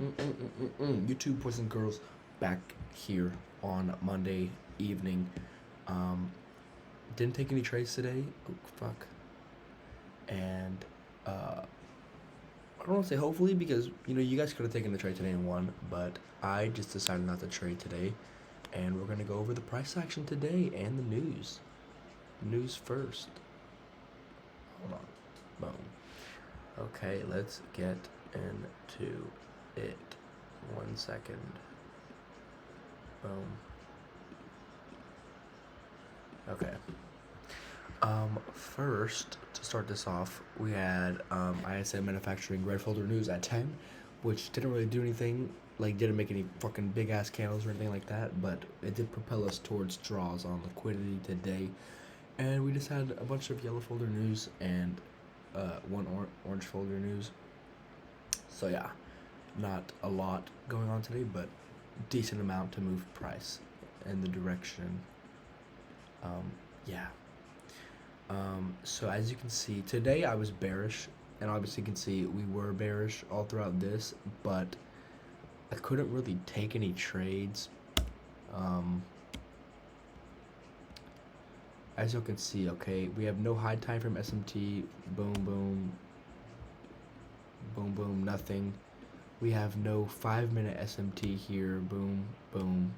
YouTube boys and girls, back here on Monday evening. Um, didn't take any trades today. Oh, fuck. And I don't want to say hopefully because you guys could have taken the trade today and won, but I just decided not to trade today. And we're gonna go over the price action today and the news. News first. Hold on. Boom. Okay, let's get into it. 1 second. Boom. Okay. First, to start this off, we had ISM Manufacturing Red Folder News at 10, which didn't really do anything, like didn't make any fucking big ass candles or anything like that, but it did propel us towards draws on liquidity today. And we just had a bunch of yellow folder news and one orange folder news. So yeah, not a lot going on today, but decent amount to move price in the direction. Yeah. So as you can see, today I was bearish, and obviously you can see we were bearish all throughout this, but I couldn't really take any trades. Um, as you can see, okay, we have no high time from SMT, boom, boom, boom, boom, nothing. We have no 5-minute SMT here, boom, boom.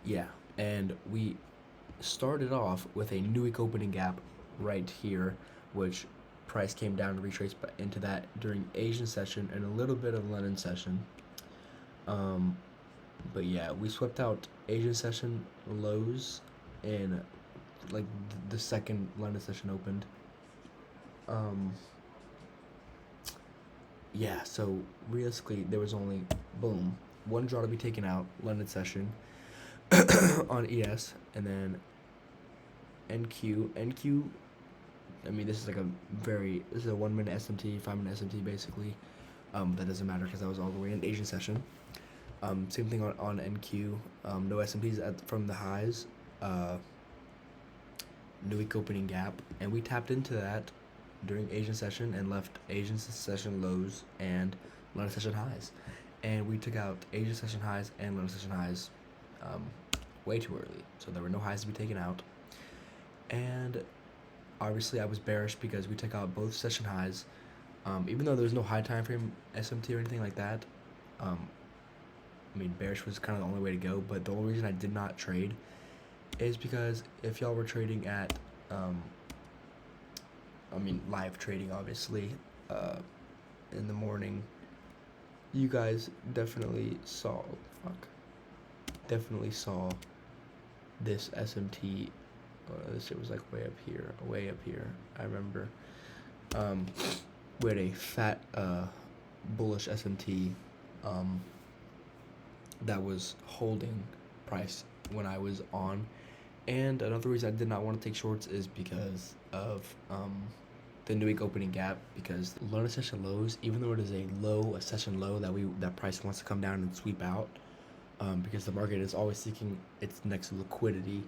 Yeah, and we started off with a new week opening gap right here, which price came down to retrace into that during Asian session and a little bit of London session. But yeah, we swept out Asian session lows in like the second London session opened. Yeah, so realistically there was only boom one draw to be taken out London session on ES, and then NQ. I mean, this is this is a 1 minute SMT, 5 minute SMT basically. That doesn't matter because that was all the way in Asian session. Same thing on NQ. No SMTs from the highs. New week opening gap, and we tapped into that during Asian session and left Asian session lows and London session highs, and we took out Asian session highs and London session highs way too early, so there were no highs to be taken out. And obviously I was bearish because we took out both session highs, even though there was no high time frame SMT or anything like that. I mean, bearish was kind of the only way to go, but the only reason I did not trade is because if y'all were trading at live trading obviously in the morning, you guys definitely saw this SMT. This shit was like way up here. I remember we had a fat bullish SMT that was holding price when I was on. And another reason I did not want to take shorts is because of the new week opening gap, because London session lows, even though it is a session low that price wants to come down and sweep out, because the market is always seeking its next liquidity.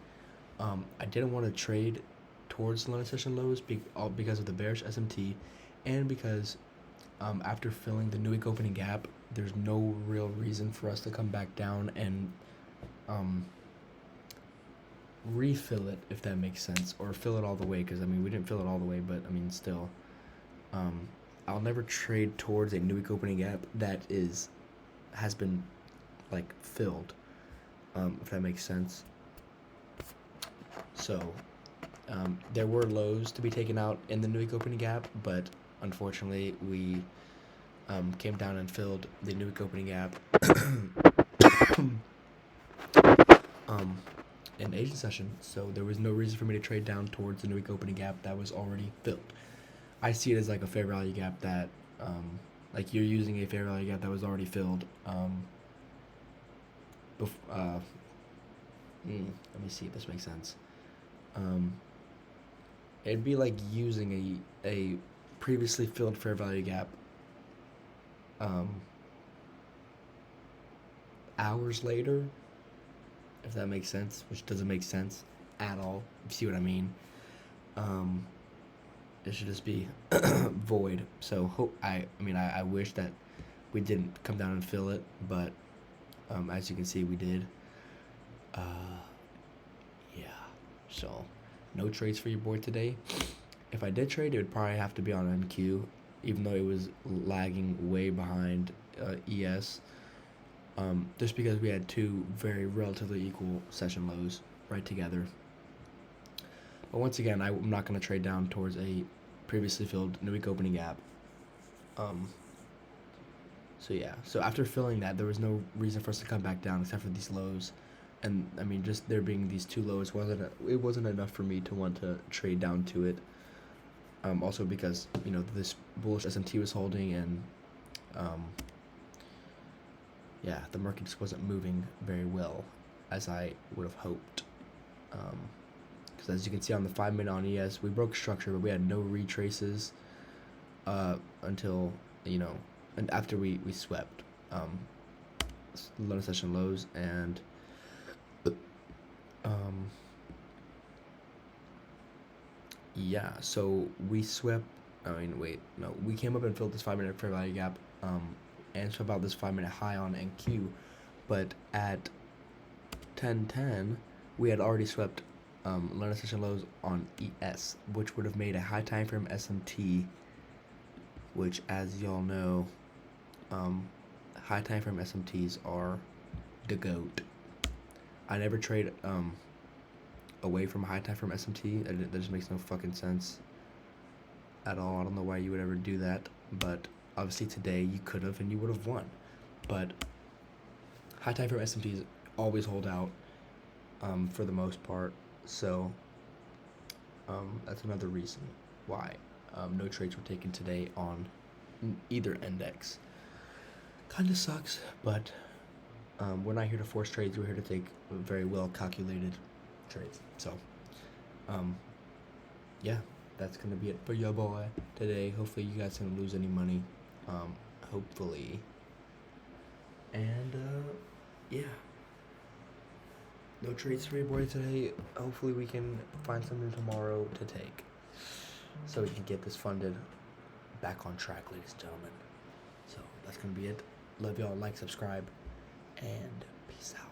I didn't want to trade towards London session lows because of the bearish SMT, and because after filling the new week opening gap, there's no real reason for us to come back down and refill it, if that makes sense, or fill it all the way, because I mean we didn't fill it all the way, but I mean still, I'll never trade towards a new week opening gap that has been like filled, if that makes sense. So there were lows to be taken out in the new week opening gap, but unfortunately we came down and filled the new week opening gap in Asian session, so there was no reason for me to trade down towards the new week opening gap that was already filled. I see it as like a fair value gap that like you're using a fair value gap that was already filled. Let me see if this makes sense. It'd be like using a previously filled fair value gap hours later, if that makes sense, which doesn't make sense at all. You see what I mean? it should just be void. So I wish that we didn't come down and fill it, but as you can see, we did. Yeah. So no trades for your boy today. If I did trade, it would probably have to be on NQ, even though it was lagging way behind ES. Just because we had two very relatively equal session lows right together. But once again, I'm not going to trade down towards a previously filled new week opening gap. So yeah, so after filling that, there was no reason for us to come back down except for these lows. And I mean, just there being these two lows wasn't enough for me to want to trade down to it. Also because this bullish SMT was holding, and yeah, the market just wasn't moving very well as I would have hoped. Because as you can see on the 5-minute on ES, we broke structure, but we had no retraces until and after we swept low session lows, and yeah, so we swept. We came up and filled this 5-minute fair value gap, and swept out this 5-minute high on NQ, but at 10:10 we had already swept low session lows on ES, which would have made a high time frame SMT, which, as y'all know, high time frame SMTs are the GOAT. I never trade away from a high time frame SMT. That just makes no fucking sense at all. I don't know why you would ever do that, but obviously today you could have and you would have won. But high time frame SMTs always hold out for the most part, so that's another reason why no trades were taken today on either index. Kinda sucks, but we're not here to force trades. We're here to take very well calculated trades. So, yeah, that's gonna be it for your boy today. Hopefully, you guys didn't lose any money. Hopefully, and yeah, no trades for your boy today. Hopefully, we can find something tomorrow to take, so we can get this funded back on track, ladies and gentlemen. So that's gonna be it. Love y'all. Like, subscribe, and peace out.